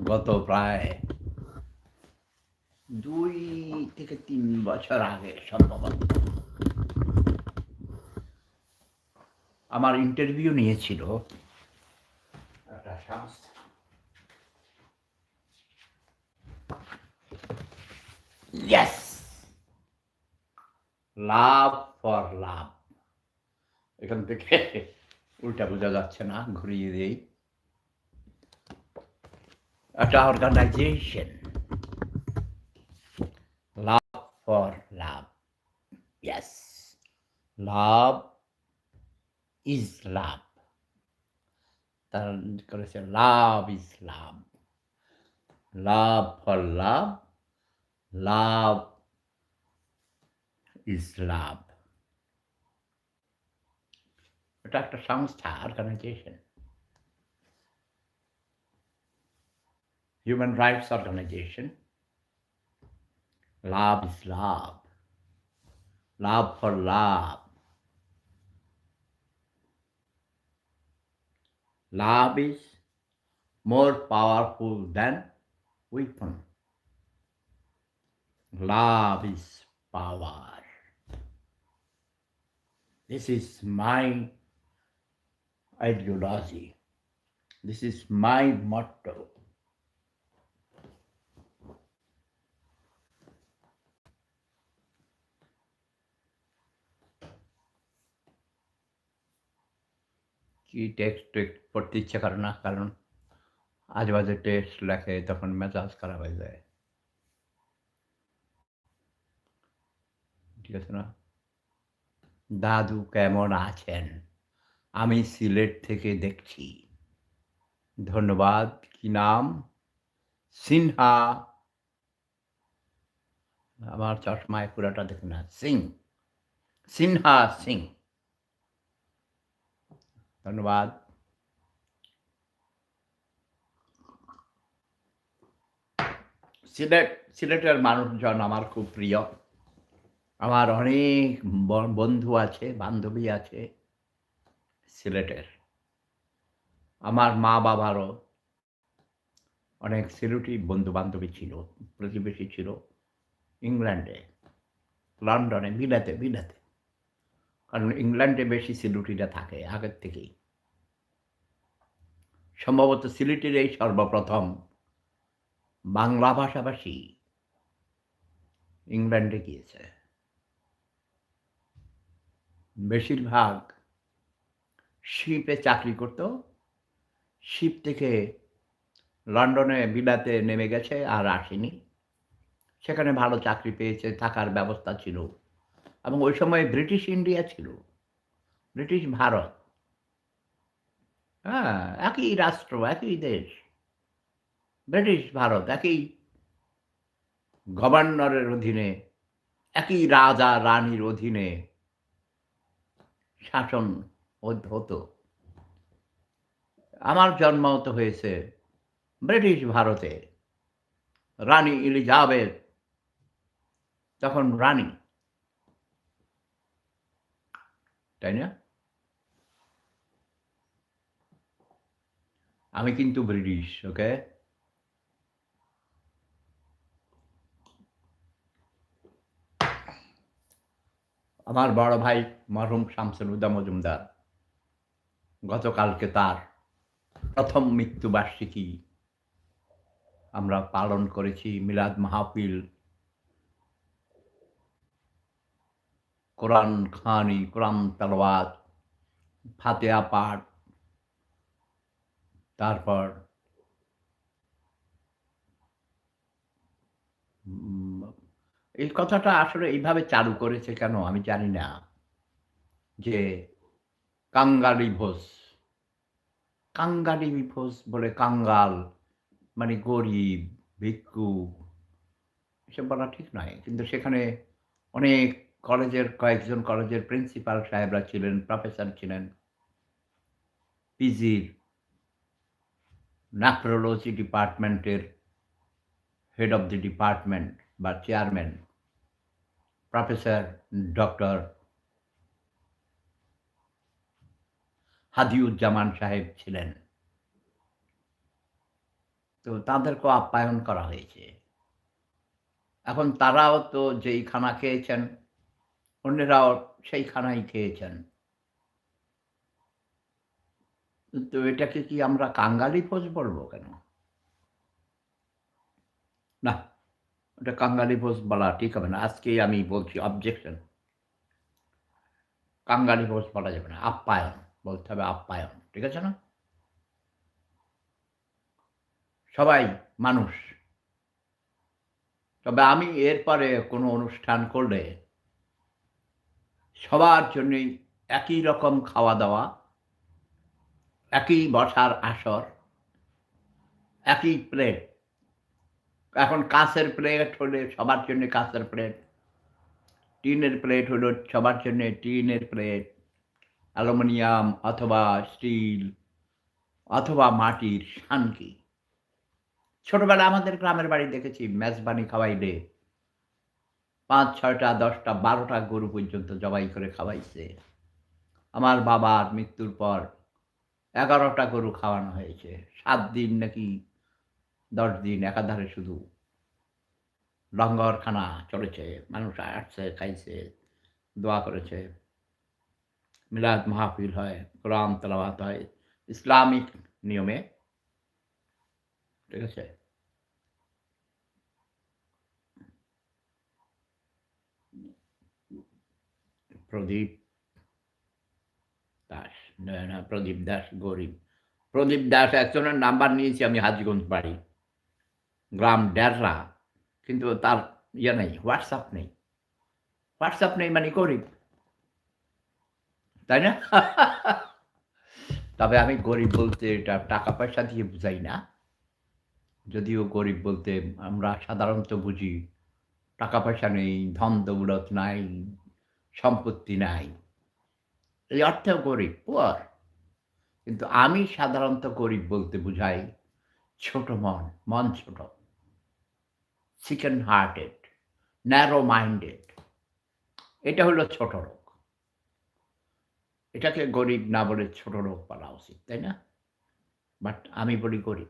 গত প্রায় ২ থেকে ৩ বছর আগে সম্ভবত আমার ইন্টারভিউ নিয়েছিল একটা সংস্থা। ইয়েস! Love for love. এখান থেকে উল্টা বোঝা যাচ্ছে না, ঘুরিয়ে দেই। একটা organization, love for love. Yes! Love is love. তারা করেছে love is love. Love for love, love is love. এটা একটা সংস্থা, organization, human rights organization. Love is love, love for love. Love is more powerful than weapon. Love is power. This is my ideology. This is my motto. কি text পড়তে ইচ্ছে করে না, কারণ আজেবাজে টেক্সট লেখে তখন মেজাজ খারাপ হয়ে যায়। ঠিক আছে না? দাদু কেমন আছেন? আমি সিলেট থেকে দেখছি। ধন্যবাদ। কি নাম? সিনহা। আমার চশমায় পুরাটা দেখে না। সিং, সিনহা সিং। ধন্যবাদ। সিলেটের মানুষজন আমার খুব প্রিয়। আমার অনেক বন্ধু আছে, বান্ধবী আছে সিলেটের। আমার মা-বাবারও অনেক সিলেটি বন্ধু-বান্ধবী ছিল, প্রতিবেশী ছিল ইংল্যান্ডে, লন্ডনে, বিলাতে। কারণ ইংল্যান্ডে বেশি সিলেটিরা থাকে আগের থেকেই। সম্ভবত সিলেটের এই সর্বপ্রথম বাংলা ভাষাভাষী ইংল্যান্ডে গিয়েছে। বেশিরভাগ শিপে চাকরি করত। শিপ থেকে লন্ডনে বিলাতে নেমে গেছে, আর আসেনি। সেখানে ভালো চাকরি পেয়েছে, থাকার ব্যবস্থা ছিল। এবং ওই সময় ব্রিটিশ ইন্ডিয়া ছিল, ব্রিটিশ ভারত। হ্যাঁ, একই রাষ্ট্র, একই দেশ। ব্রিটিশ ভারত একই গভর্নরের অধীনে, একই রাজা রানীর অধীনে শাসন হতো। আমার জন্ম তো হয়েছে ব্রিটিশ ভারতে। রানী এলিজাবেথ তখন রানী, তাই না? আমি কিন্তু ব্রিটিশ, ওকে? আমার বড় ভাই মরহুম শামসুল হুদা মজুমদার, গতকালকে তার প্রথম মৃত্যুবার্ষিকী আমরা পালন করেছি। মিলাদ মাহফিল, কোরআন খানি, কোরআন তেলাওয়াত, ফাতিহা পাঠ, তারপর এই কথাটা আসলে এইভাবে চালু করেছে কেন আমি জানি না, যে কাঙ্গালি ভোজ, কাঙ্গালি ভোজ বলে, কাঙ্গাল মানে গরিব, ভিক্ষুক, এসব বলা ঠিক নয়। কিন্তু সেখানে অনেক কয়েকজন কলেজের প্রিন্সিপাল সাহেবরা ছিলেন, প্রফেসর ছিলেন, পিজির নেফ্রোলজি ডিপার্টমেন্টের হেড অব দি ডিপার্টমেন্ট বা চেয়ারম্যান প্রফেসর ডক্টর হাদিউজ্জামান সাহেব ছিলেন। তো তাদেরকেও আপ্যায়ন করা হয়েছে। এখন তারাও তো যেই খানা খেয়েছেন, অন্যেরাও সেই খানাই খেয়েছেন। তো এটাকে কি আমরা কাঙালি ভোজ বলব কেন? না, ওটা কাঙালি ভোজ বলা ঠিক হবে না। আজকেই আমি বলছি অবজেকশন। কাঙালি ভোজ বলা যাবে না। আপ্যায়ন বলতে হবে আপ্যায়ন। ঠিক আছে না? সবাই মানুষ। তবে আমি এরপরে কোনো অনুষ্ঠান করলে সবার জন্যই একই রকম খাওয়া-দাওয়া, একই বসার আসর, একই প্লেট। এখন কাঁচের প্লেট হলে সবার জন্যে কাঁচের প্লেট, টিনের প্লেট হলো সবার জন্যে টিনের প্লেট, অ্যালুমিনিয়াম অথবা স্টিল অথবা মাটির সানকি। ছোটবেলায় আমাদের গ্রামের বাড়ি দেখেছি মেজবানি খাওয়াইলে ৫, ৬ টা, ১০ টা, ১২ টা গরু পর্যন্ত জবাই করে খাওয়াইছে। আমার বাবার মৃত্যুর পর ১১ টা গরু খাওয়ানো হয়েছে। ৭ দিন নাকি ১০ দিন একাধারে শুধু লঙ্গরখানা চলেছে। মানুষ আসছে, খাইছে, দোয়া করেছে। মিলাদ মাহফিল হয়, কোরআন তেলাওয়াত হয় ইসলামিক নিয়মে। ঠিক আছে? প্রদীপ দাস, না প্রদীপ দাস গরিব। প্রদীপ দাস একজনের নাম্বার নিয়েছি আমি হাজীগঞ্জ বাড়ি। গ্রাম ডেররা। কিন্তু তার নেই, WhatsApp নেই। WhatsApp নেই মানে গরিব। তাই না? তবে আমি গরিব বলতে এটা টাকা-পয়সা দিয়ে বুঝাই না। যদিও গরিব বলতে আমরা সাধারণত বুঝি টাকা-পয়সা নেই, ধন-দৌলত নাই, সম্পত্তি নাই। এই অর্থেও গরিব, পুয়ার। কিন্তু আমি সাধারণত গরিব বলতে বুঝাই ছোট মন, মন ছোট, চিকেন হার্টেড, ন্যারো মাইন্ডেড। এটা হলো ছোট লোক। এটাকে গরিব না বলে ছোট লোক বলা উচিত, তাই না? বাট আমি বলি গরিব।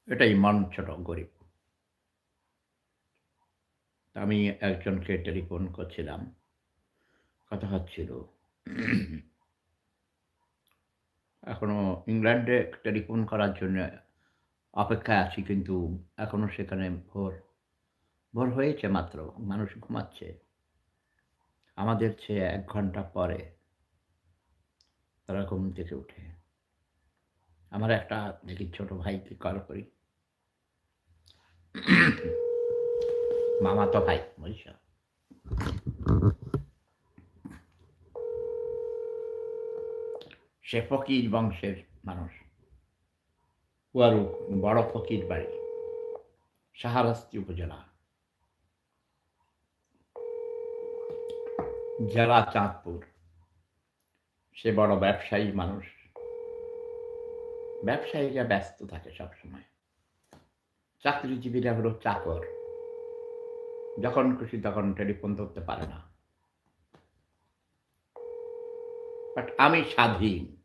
এটাই মন ছোট, গরিব। আমি একজনকে টেলিফোন করছিলাম। কথা হচ্ছিল। এখনো ইংল্যান্ডে টেলিফোন করার জন্য অপেক্ষায় আছি কিন্তু এখনো সেখানে ভোর হয়েছে মাত্র। মানুষ ঘুমাচ্ছে। আমাদের চেয়ে ১ ঘন্টা পরে তারা ঘুম থেকে উঠে। আমার একটা দেখি ছোট ভাইকে কল করি। মামাতো ভাই, বুঝছো? সে ফকির বংশের মানুষ। কুয়ারু বড় ফকির বাড়ি। শাহরাস্তি উপজেলা। জেলা চাঁদপুর। সে বড় ব্যবসায়ী মানুষ। ব্যবসায়ীরা ব্যস্ত থাকে সবসময়। চাকরিজীবীরা হলো চাকর। যখন খুশি তখন টেলিফোন ধরতে পারে না। বাট আমি স্বাধীন।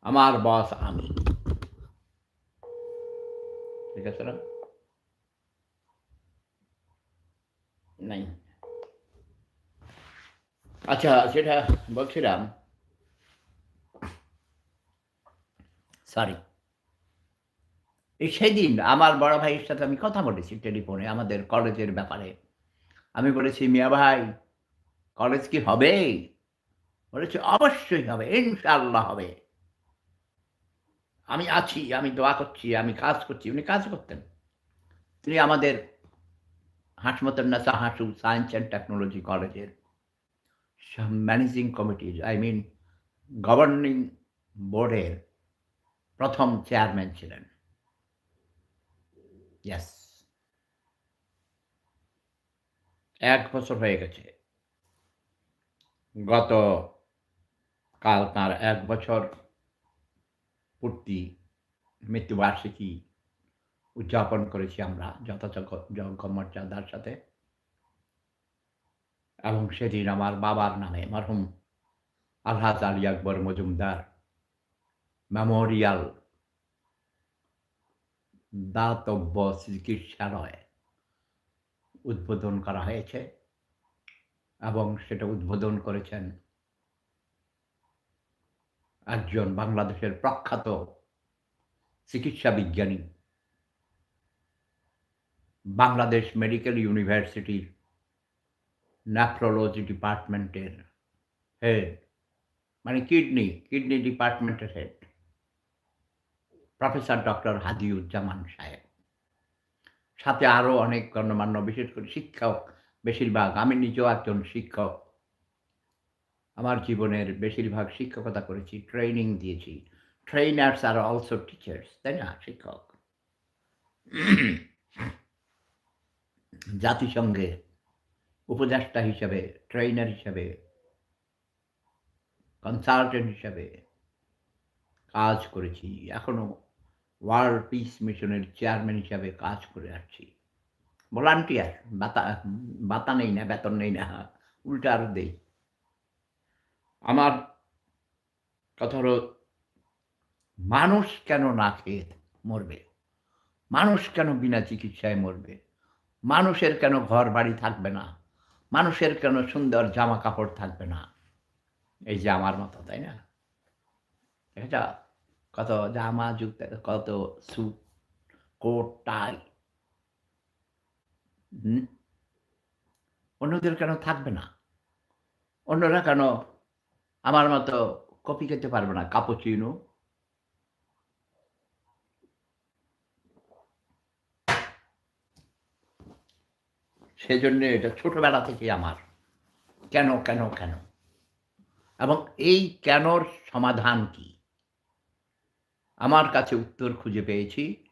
আমার বস আমি। ঠিক আছে না? নাই। আচ্ছা যেটা বলছিলাম, সরি। সেদিন আমার বড় ভাইয়ের সাথে আমি কথা বলেছি টেলিফোনে আমাদের কলেজের ব্যাপারে। আমি বলেছি, "মিয়া ভাই, কলেজ কি হবে?" বলেছে, "অবশ্যই হবে। ইনশাআল্লাহ হবে। আমি আছি, আমি দোয়া করছি, আমি কাজ করছি।" উনি কাজ করতেন। তিনি আমাদের হাসমাতুন্নেছা হাসু সায়েন্স অ্যান্ড টেকনোলজি কলেজের ম্যানেজিং কমিটির গভর্নিং বোর্ডের ১ম চেয়ারম্যান ছিলেন। ইয়েস। ১ বছর হয়ে গেছে। গতকাল তাঁর ১ বছর পূর্তি, মৃত্যুবার্ষিকী উদযাপন করেছি আমরা যথাযোগ্য মর্যাদার সাথে। এবং সেদিন আমার বাবার নামে মরহুম আলহাজ আলী আকবর মজুমদার মেমোরিয়াল দাতব্য চিকিৎসালয় উদ্বোধন করা হয়েছে এবং সেটা উদ্বোধন করেছেন একজন বাংলাদেশের প্রখ্যাত চিকিৎসা বিজ্ঞানী, বাংলাদেশ মেডিকেল ইউনিভার্সিটির নেফ্রোলজি ডিপার্টমেন্টের হেড, মানে কিডনি ডিপার্টমেন্টের হেড, প্রফেসর ডক্টর হাদিউজ্জামান সাহেব। সাথে আরও অনেক গণ্যমান্য, বিশেষ করে শিক্ষক বেশিরভাগ। আমি নিজেও একজন শিক্ষক। আমার জীবনের বেশিরভাগ শিক্ষকতা করেছি, ট্রেনিং দিয়েছি। ট্রেনার্স আর অলসো টিচার্স, তাই না? শিক্ষক। জাতিসংঘে উপদেষ্টা হিসাবে, ট্রেনার হিসাবে, কনসালটেন্ট হিসাবে কাজ করেছি। এখনো ওয়ার্ল্ড পিস মিশনের চেয়ারম্যান হিসাবে কাজ করে আসছি। ভলান্টিয়ার, বাতা নেই না, বেতন নেই না, উল্টা আরও দেই। আমার কথা হলো, মানুষ কেন না খেয়ে মরবে? মানুষ কেন বিনা চিকিৎসায় মরবে? মানুষের কেন ঘর বাড়ি থাকবে না? মানুষের কেন সুন্দর জামা কাপড় থাকবে না? এই যে আমার মতো, তাই না? দেখেছ কত জামা, জুতা, কত স্যুট, কোট, টাই। অন্যদের কেন থাকবে না? অন্যরা কেন আমার মতো কফি খেতে পারবে না, কাপুচিনো? সেজন্য এটা ছোটবেলা থেকেই আমার কেন, কেন, কেন। এবং এই কেনর সমাধান কি? আমার কাছে উত্তর খুঁজে পেয়েছি।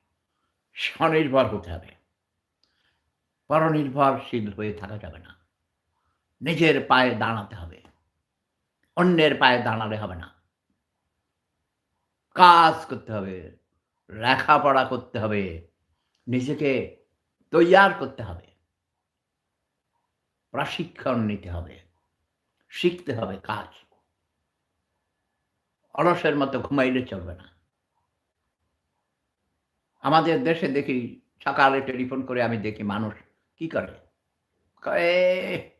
স্বনির্ভর হতে হবে। পরনির্ভরশীল হয়ে থাকা যাবে না। নিজের পায়ে দাঁড়াতে হবে। অন্যের পায়ে দাঁড়ালে হবে না। কাজ করতে হবে, লেখাপড়া করতে হবে, নিজেকে তৈয়ার করতে হবে, প্রশিক্ষণ নিতে হবে, শিখতে হবে কাজ। অলসের মতো ঘুমাইলে চলবে না। আমাদের দেশে দেখি, সকালে টেলিফোন করে আমি দেখি মানুষ কি করে? কয়ে,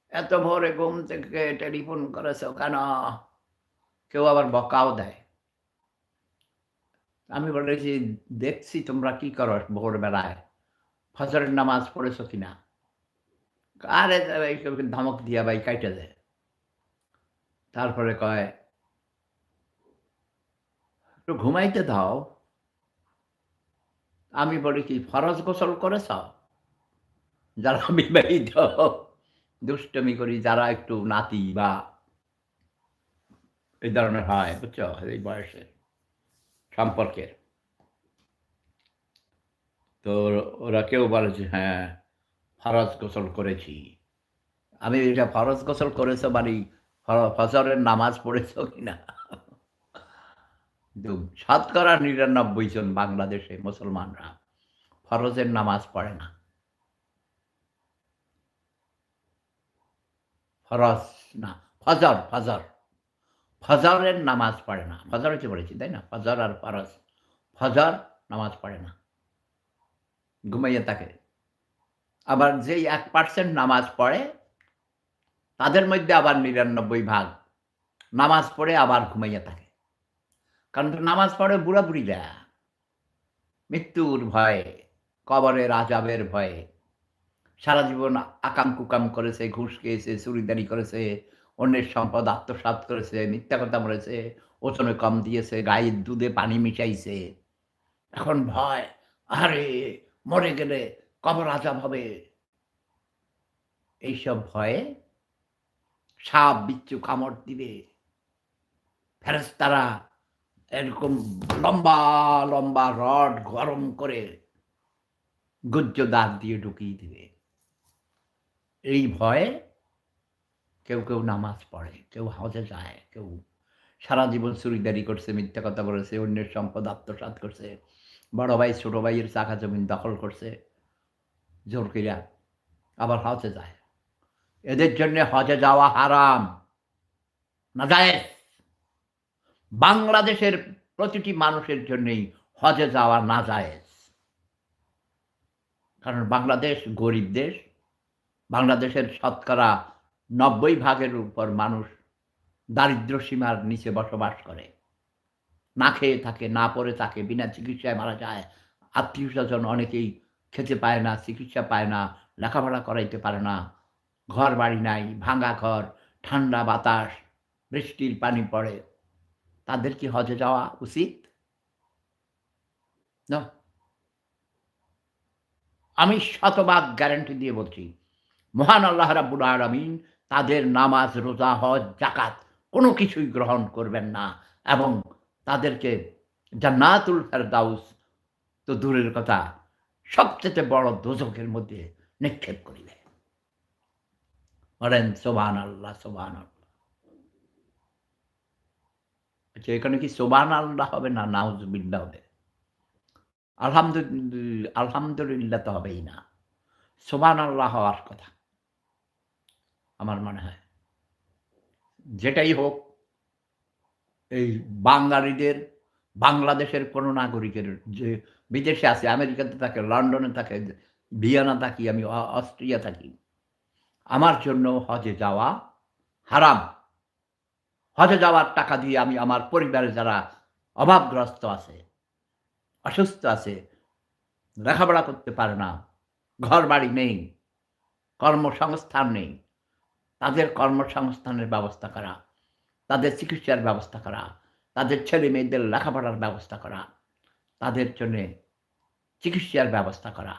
"এত ভোরে ঘুম থেকে টেলিফোন করেছ কেন?" কেউ আবার বকাও দেয়। আমি বলেছি, "দেখছি তোমরা কি করো ভোরবেলায়। ফজরের নামাজ পড়েছ কিনা?" আরে এইসব ধমক দিয়া ভাই কাইটা দেয়। তারপরে কয়, "একটু ঘুমাইতে দাও।" আমি বলি, "কি ফরজ গোসল করেছ?" যারা বিবাহিত, দুষ্টুমি করি, যারা একটু নাতি বা এই ধরনের হয়, বুঝছো? এই বয়সে সম্পর্কের। তো ওরা কেউ বলে যে, "হ্যাঁ, ফরজ গোসল করেছি।" আমি, এটা ফরজ গোসল করেছ মানে ফজরের নামাজ পড়েছ কিনা? কিন্তু শতকরা ৯৯ জন বাংলাদেশে মুসলমানরা ফরজের নামাজ পড়ে না। ফরজ না, ফজর, ফজর। ফজরের নামাজ পড়ে না। ফজর হচ্ছে বলেছি, তাই না? ফজর আর ফরজ। ফজর নামাজ পড়ে না। ঘুমাইয়া থাকে। আবার যেই ১% নামাজ পড়ে, তাদের মধ্যে আবার ৯৯ ভাগ নামাজ পড়ে আবার ঘুমাইয়া থাকে। কারণ নামাজ পড়ে বুড়া-বুড়িরা। মৃত্যুর ভয়ে, কবরের আযাবের ভয়ে। সারা জীবন আকাম-কুকাম করেছে, ঘুষ খেয়েছে, চুরিদারি করেছে, অন্যের সম্পদ আত্মসাৎ করেছে, মিথ্যা কথা বলেছে, ওজনে কম দিয়েছে, গাইয়ের দুধে পানি মিশাইছে। এখন ভয়, আরে মরে গেলে কবর আযাব হবে। এইসব ভয়ে সাপ বিচ্ছু কামড় দিবে। ফেরেশতারা এরকম লম্বা, লম্বা রড গরম করে গুহ্য দাঁত দিয়ে ঢুকিয়ে দিবে। এই ভয়ে কেউ নামাজ পড়ে, কেউ হজে যায়, কেউ সারা জীবন চুরিদারি করছে, মিথ্যা কথা বলেছে, অন্যের সম্পদ আত্মসাৎ করছে, বড় ভাই ছোট ভাইয়ের জাগা জমিন দখল করছে জোর কইরা, আবার হজে যায়। এদের জন্যে হজে যাওয়া হারাম, নাজায়েজ। বাংলাদেশের প্রতিটি মানুষের জন্যেই হজে যাওয়া নাজায়েজ। কারণ বাংলাদেশ গরিব দেশ। বাংলাদেশের শতকরা ৯০% উপর মানুষ দারিদ্র্য সীমার নিচে বসবাস করে। না খেয়ে থাকে, না পড়ে থাকে, বিনা চিকিৎসায় মারা যায়। আত্মীয়স্বজন অনেকেই খেতে পায় না, চিকিৎসা পায় না, লেখাপড়া করাইতে পারে না। ঘরবাড়ি নাই, ভাঙা ঘর, ঠান্ডা বাতাস, বৃষ্টির পানি পড়ে। তাদের কি হজে যাওয়া উচিত? না। আমি শতভাগ গ্যারান্টি দিয়ে বলছি, মহান আল্লাহ রাব্বুল আলামিন তাদের নামাজ, রোজা, হজ, যাকাত কোনো কিছুই গ্রহণ করবেন না এবং তাদেরকে জান্নাতুল ফেরদাউস তো দূরের কথা, সবচাইতে বড় দোজখের মধ্যে নিক্ষেপ করিবে। বলেন সুবহানাল্লাহ, সুবহানাল্লাহ। আচ্ছা, এখানে কি সুবহানাল্লাহ হবে না নাউজুবিল্লাহ হবে? আলহামদুলিল্লাহ তো হবেই না। সুবহানাল্লাহ হওয়ার কথা আমার মনে হয়। যেটাই হোক, এই বাঙালিদের বাংলাদেশের কোনো নাগরিকের যে বিদেশে আছে, আমেরিকাতে থাকে, লন্ডনে থাকে, ভিয়েনা থাকি, আমি অস্ট্রিয়া থাকি। আমার জন্য হজে যাওয়া হারাম। হজে যাওয়ার টাকা দিয়ে আমি আমার পরিবারে যারা অভাবগ্রস্ত আছে, অসুস্থ আছে, লেখাপড়া করতে পারে না, ঘরবাড়ি নেই, কর্মসংস্থান নেই, তাদের কর্মসংস্থানের ব্যবস্থা করা, তাদের চিকিৎসার ব্যবস্থা করা, তাদের ছেলেমেয়েদের লেখাপড়ার ব্যবস্থা করা, তাদের জন্যে চিকিৎসার ব্যবস্থা করা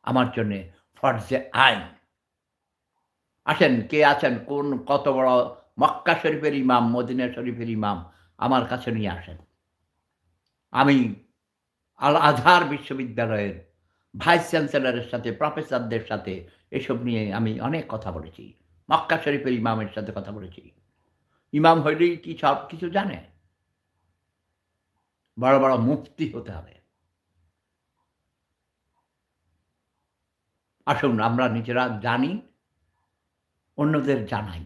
আমার জন্যে ফরজে আইন। আসেন, কে আছেন, কত বড় মক্কা শরীফের ইমাম, মদিনা শরীফের ইমাম আমার কাছে নিয়ে আসেন। আমি আল আজহার বিশ্ববিদ্যালয়ের ভাইস চ্যান্সেলরের সাথে, প্রফেসরদের সাথে এসব নিয়ে আমি অনেক কথা বলেছি। মক্কা শরীফের ইমামের সাথে কথা বলেছি। ইমাম হইলেই কি সব কিছু জানে? বড়, বড় মুফতি হতে হবে। আসুন আমরা নিজেরা জানি, অন্যদের জানাই,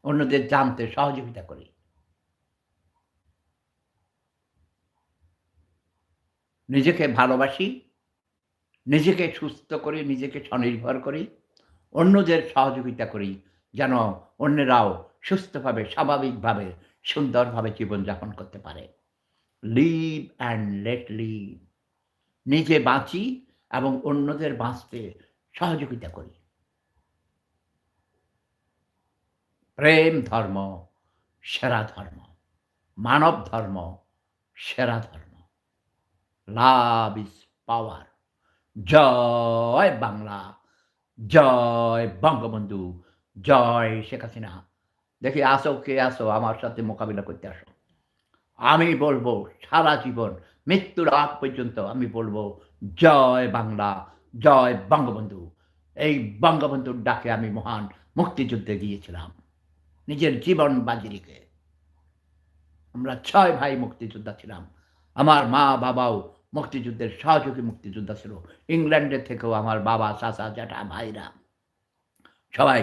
অন্যদের জানতে সহযোগিতা করি। নিজেকে ভালোবাসি, নিজেকে সুস্থ করি, নিজেকে স্বনির্ভর করি, অন্যদের সহযোগিতা করি যেন অন্যেরাও সুস্থভাবে, স্বাভাবিকভাবে, সুন্দরভাবে জীবনযাপন করতে পারে। Live and let live. নিজে বাঁচি এবং অন্যদের বাঁচতে সহযোগিতা করি। প্রেম ধর্ম সেরা ধর্ম। মানব ধর্ম সেরা ধর্ম। Love is power. জয় বাংলা, জয় বঙ্গবন্ধু, জয় শেখ হাসিনা। দেখি আসো, কে আসো আমার সাথে মোকাবিলা করতে আসো। আমি বলবো সারা জীবন, মৃত্যুর আগ পর্যন্ত আমি বলবো জয় বাংলা, জয় বঙ্গবন্ধু। এই বঙ্গবন্ধুর ডাকে আমি মহান মুক্তিযুদ্ধে গিয়েছিলাম নিজের জীবন বাজি রেখে। আমরা ৬ ভাই মুক্তিযোদ্ধা ছিলাম। আমার মা বাবাও মুক্তিযুদ্ধের সহযোগী মুক্তিযোদ্ধা ছিল। ইংল্যান্ডের থেকেও আমার বাবা, চাচা, জ্যাঠা, ভাইরা সবাই,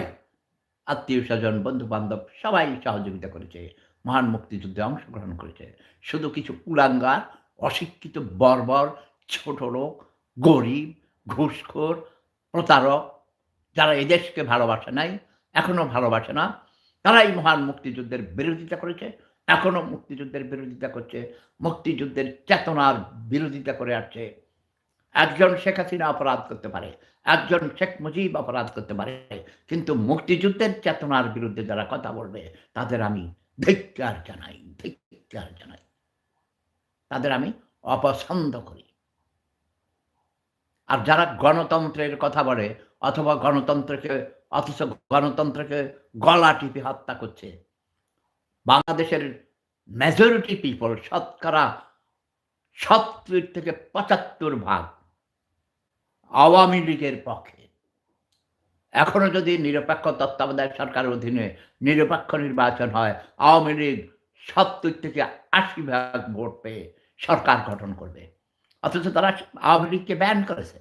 আত্মীয়স্বজন, বন্ধু-বান্ধব সবাই সহযোগিতা করেছে। মহান মুক্তিযুদ্ধে অংশগ্রহণ করেছে। শুধু কিছু কুলাঙ্গার, অশিক্ষিত, বর্বর, ছোট লোক, গরিব, ঘুষখোর, প্রতারক, যারা এই দেশকে ভালোবাসে নাই, এখনো ভালোবাসে না, তারাই মহান মুক্তিযুদ্ধের বিরোধিতা করেছে। এখনো মুক্তিযুদ্ধের বিরোধিতা করছে। মুক্তিযুদ্ধের চেতনার বিরোধিতা করে আসছে। একজন শেখ হাসিনা অপরাধ করতে পারে, একজন শেখ মুজিব অপরাধ করতে পারে। কিন্তু মুক্তিযুদ্ধের চেতনার বিরুদ্ধে যারা কথা বলবে, তাদের আমি ধিক্কার জানাই, ধিক্কার জানাই। তাদের আমি অপছন্দ করি। আর যারা গণতন্ত্রের কথা বলে অথবা অথচ গণতন্ত্রকে গলা টিপে হত্যা করছে, বাংলাদেশের মেজরিটি পিপল শতকরা ৭০ থেকে ৭৫% আওয়ামী লীগের পক্ষে। এখনো যদি নিরপেক্ষ তত্ত্বাবধায়ক সরকারের অধীনে নিরপেক্ষ নির্বাচন হয়, আওয়ামী লীগ ৭০ থেকে ৮০% ভোট পেয়ে সরকার গঠন করবে। অথচ তারা আওয়ামী লীগকে ব্যান করেছে।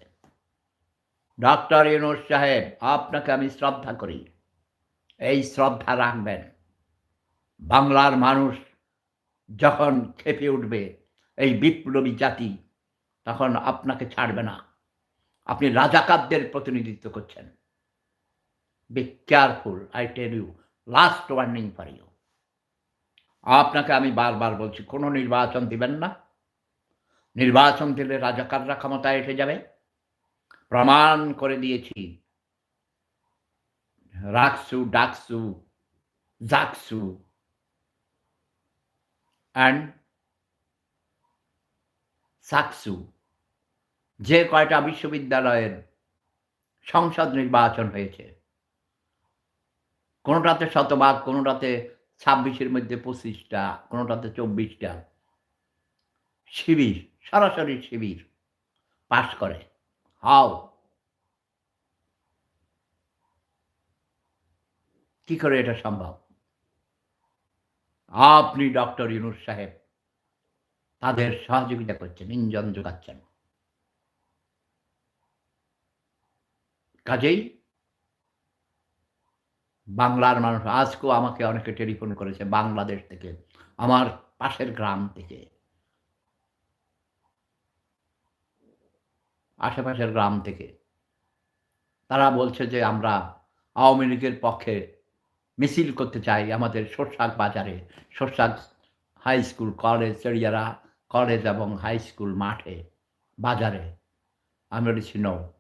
ডক্টর ইউনূস সাহেব, আপনাকে আমি শ্রদ্ধা করি। এই শ্রদ্ধা রাখবেন। বাংলার মানুষ যখন ক্ষেপে উঠবে, এই বিপ্লবী জাতি তখন আপনাকে ছাড়বে না। আপনি রাজাকারদের প্রতিনিধিত্ব করছেন। Be careful, I tell you, last warning for you. আপনাকে আমি বারবার বলছি, কোনো নির্বাচন দিবেন না। নির্বাচন দিলে রাজাকাররা ক্ষমতায় এসে যাবে। প্রমাণ করে দিয়েছি। রাকসু, ডাকসু, জাকসু অ্যান্ড সাকসু, যে কয়টা বিশ্ববিদ্যালয়ের সংসদ নির্বাচন হয়েছে, কোনোটাতে শতভাগ, কোনোটাতে ২৬-এর মধ্যে ২৫টা, কোনোটাতে ২৪টা শিবির, সরাসরি শিবির পাস করে। হাউ? কি করে এটা সম্ভব? আপনি ডক্টর ইউনূস সাহেব তাদের সহযোগিতা করছেন, ইন্ধন যোগাচ্ছেন। কাজেই বাংলার মানুষ আজকেও আমাকে অনেকে টেলিফোন করেছে বাংলাদেশ থেকে, আমার পাশের গ্রাম থেকে, আশেপাশের গ্রাম থেকে। তারা বলছে যে, "আমরা আওয়ামী লীগের পক্ষে মিছিল করতে চাই আমাদের সোরসাগ বাজারে, সোরসাগ হাই স্কুল, কলেজ, চড়িয়ারা কলেজ এবং হাই স্কুল মাঠে, বাজারে।" আমি বলেছি, "no,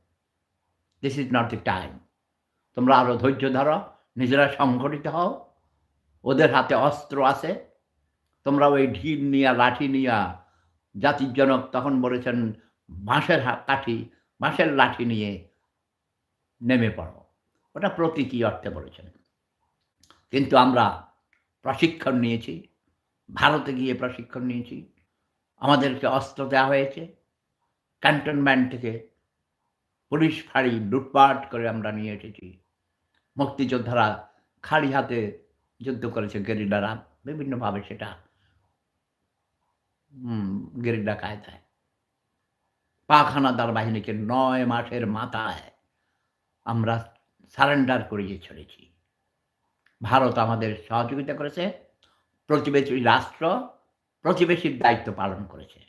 this is not the time. তোমরা আরো ধৈর্য ধরো, নিজেরা সংগঠিত হও। ওদের হাতে অস্ত্র আছে। তোমরা ওই ঢিল নিয়া, লাঠি নিয়া, জাতির জনক তখন বলেছেন বাঁশের কাঠি, বাঁশের লাঠি নিয়ে নেমে পড়ো।" ওটা প্রতীকী অর্থে বলেছেন। কিন্তু আমরা প্রশিক্ষণ নিয়েছি, ভারতে গিয়ে প্রশিক্ষণ নিয়েছি। আমাদেরকে অস্ত্র দেওয়া হয়েছে। ক্যান্টনমেন্ট থেকে পুলিশ ফাঁড়ি লুটপাট করে আমরা নিয়ে এসেছি। মুক্তিযোদ্ধারা খালি হাতে যুদ্ধ করেছে, গেরিলারা বিভিন্নভাবে সেটা গেরিলা কায়দায়। পাক হানাদার বাহিনীকে ৯ মাসের মাথায় আমরা সারেন্ডার করিয়ে ছেড়েছি। ভারত আমাদের সহযোগিতা করেছে। প্রতিবেশী রাষ্ট্র প্রতিবেশীর দায়িত্ব পালন করেছে।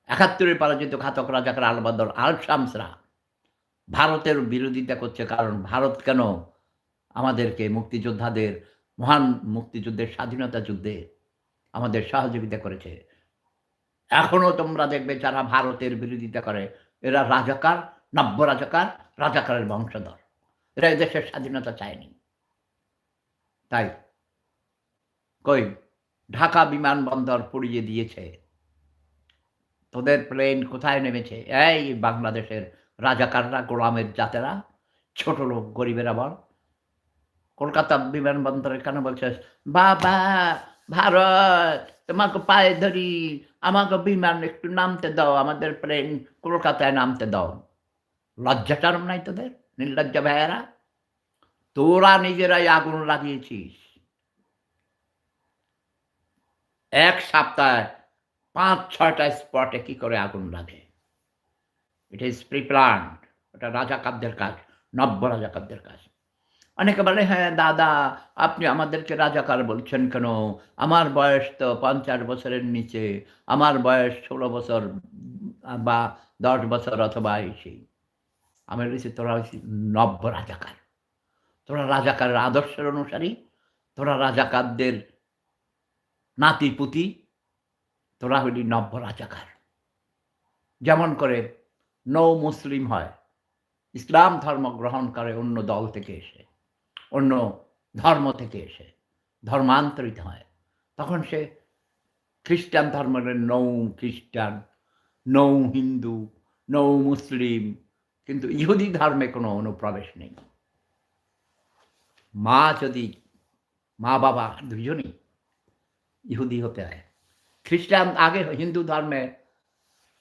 ৭১-এ পরাজিত ঘাতক রাজাকার আল-বদর, আল-শামসরা ভারতের বিরোধিতা করছে। কারণ ভারত কেন আমাদেরকে মুক্তিযোদ্ধাদের, মহান মুক্তিযুদ্ধের, স্বাধীনতা যুদ্ধে আমাদের সহযোগিতা করেছে। এখনো তোমরা দেখবে যারা ভারতের বিরোধিতা করে এরা রাজাকার, নব্য রাজাকার, রাজাকারের বংশধর। এরা এদেশের স্বাধীনতা চায়নি। তাই কই ঢাকা বিমানবন্দর পুড়িয়ে দিয়েছে। তোদের প্লেন কোথায় নেমেছে? এই বাংলাদেশের রাজাকাররা, গোলামের জাতেরা, ছোট লোক, গরিবেরা বল। কলকাতা বিমানবন্দরে কেন বলছিস, "বাবা ভারত তোমাকে পায়ে ধরি, আমাকে বিমান একটু নামতে দাও, আমাদের প্লেন কলকাতায় নামতে দাও"? লজ্জা শরম নাই তোদের? নির্লজ্জ ভাইয়েরা! তোরা নিজেরাই আগুন লাগিয়েছিস। এক সপ্তাহে ৫-৬টা স্পটে কি করে আগুন লাগে? It is pre-planned. ওটা রাজাকারদের কাজ, নব্য রাজাকারদের কাজ। অনেকে বলে, "হ্যাঁ দাদা, আপনি আমাদেরকে রাজাকার বলছেন কেন? আমার বয়স তো ৫০ বছরের নিচে। আমার বয়স ১৬ বছর বা ১০ বছর অথবা এই সেই।" আমি বলেছি, "তোরা হচ্ছিস নব্য রাজাকার। তোরা রাজাকারের আদর্শের অনুসারী। তোরা রাজাকারদের নাতি-পুতি। তোরা হইলি নব্য রাজাকার।" যেমন করে নৌ মুসলিম হয়, ইসলাম ধর্ম গ্রহণ করে অন্য দল থেকে এসে, অন্য ধর্ম থেকে এসে ধর্মান্তরিত হয়। তখন সে খ্রিস্টান ধর্মের নৌ খ্রিস্টান, নৌ হিন্দু, নৌ মুসলিম, কিন্তু ইহুদি ধর্মে কোনো অনুপ্রবেশ নেই। মা যদি, মা-বাবা দুজনই ইহুদি হতে হয়। খ্রিস্টান আগে হিন্দু ধর্মে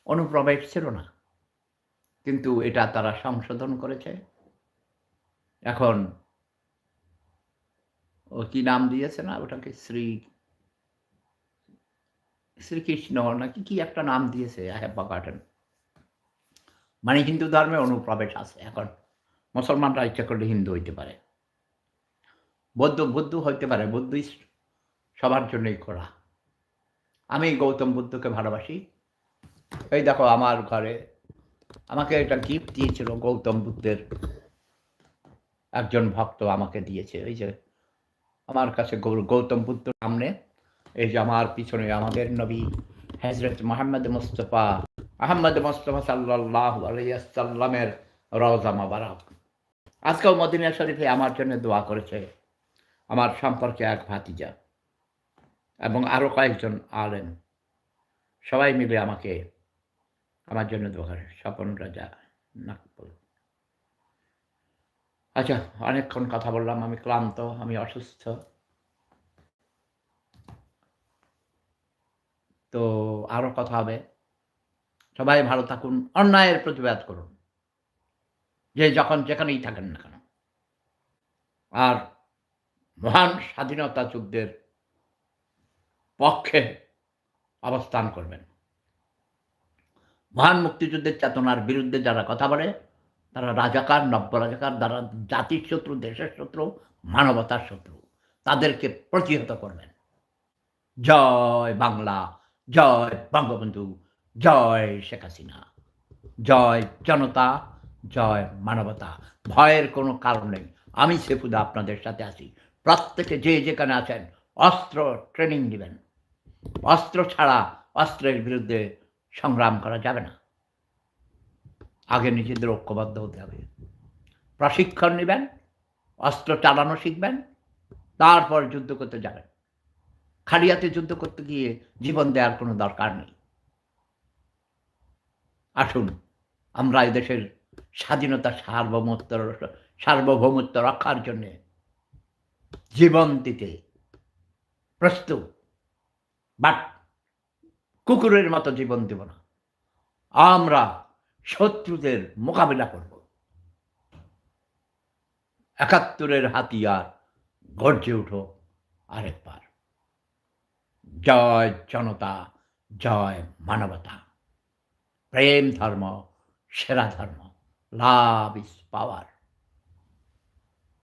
অনুপ্রবেশ ছিল না। কিন্তু এটা তারা সংশোধন করেছে। এখন ও কি নাম দিয়েছে না ওটাকে, শ্রীকৃষ্ণ নাকি কি একটা নাম দিয়েছে, আই হ্যাভ ফরগটন। মানে হিন্দু ধর্মে অনুপ্রবেশ আছে এখন। মুসলমানরা ইচ্ছা করলে হিন্দু হইতে পারে। বৌদ্ধ হইতে পারে। বুদ্ধিস্ট সবার জন্যই খোলা। আমি গৌতম বুদ্ধকে ভালোবাসি। এই দেখো আমার ঘরে আমাকে একটা গিফট দিয়েছিল গৌতম বুদ্ধের একজন ভক্ত আমাকে দিয়েছে। ওই যে আমার কাছে গৌতম বুদ্ধ সামনে, এই যে আমার পিছনে আমাদের নবী হযরত মুহাম্মদ মুস্তাফা আহমদ মুস্তাফা সাল্লাল্লাহু আলাইহি ওয়াসাল্লামের রওজা মোবারক। আজকেও মদিনা শরীফে আমার জন্য দোয়া করেছে আমার সম্পর্কে এক ভাতিজা এবং আরও কয়েকজন আলেম। সবাই মিলে আমাকে আমার জন্য দোয়া করে। স্বপন রাজা নাকবল। আচ্ছা, অনেকক্ষণ কথা বললাম, আমি ক্লান্ত, আমি অসুস্থ। তো আরও কথা হবে। সবাই ভালো থাকুন, অন্যায়ের প্রতিবাদ করুন, যে যখন যেখানেই থাকেন না কেন। আর মহান স্বাধীনতা যুদ্ধের পক্ষে অবস্থান করবেন। মহান মুক্তিযুদ্ধের চেতনার বিরুদ্ধে যারা কথা বলে, তারা রাজাকার, নব্য রাজাকার, যারা জাতির শত্রু, দেশের শত্রু, মানবতার শত্রু। তাদেরকে প্রতিহত করবেন। জয় বাংলা, জয় বঙ্গবন্ধু, জয় শেখ হাসিনা, জয় জনতা, জয় মানবতা। ভয়ের কোনো কারণ নেই। আমি সেফুদা আপনাদের সাথে আছি। প্রত্যেকে যে যেখানে আছেন অস্ত্র ট্রেনিং দিবেন। অস্ত্র ছাড়া অস্ত্রের বিরুদ্ধে সংগ্রাম করা যাবে না। আগে নিজেদের ঐক্যবদ্ধ হতে হবে। প্রশিক্ষণ নিবেন, অস্ত্র চালানো শিখবেন, তারপর যুদ্ধ করতে যাবেন। খালিয়াতে যুদ্ধ করতে গিয়ে জীবন দেওয়ার কোনো দরকার নেই। আসুন, আমরা এদেশের স্বাধীনতা, সার্বভৌমত্ব রক্ষার জন্যে জীবন দিতে প্রস্তুত। বাট কুকুরের মতো জীবন দেব না। আমরা শত্রুদের মোকাবিলা করব। ৭১-এর হাতিয়ার গর্জে উঠো আরেকবার। জয় জনতা, জয় মানবতা। প্রেম ধর্ম সেরা ধর্ম। Love is power.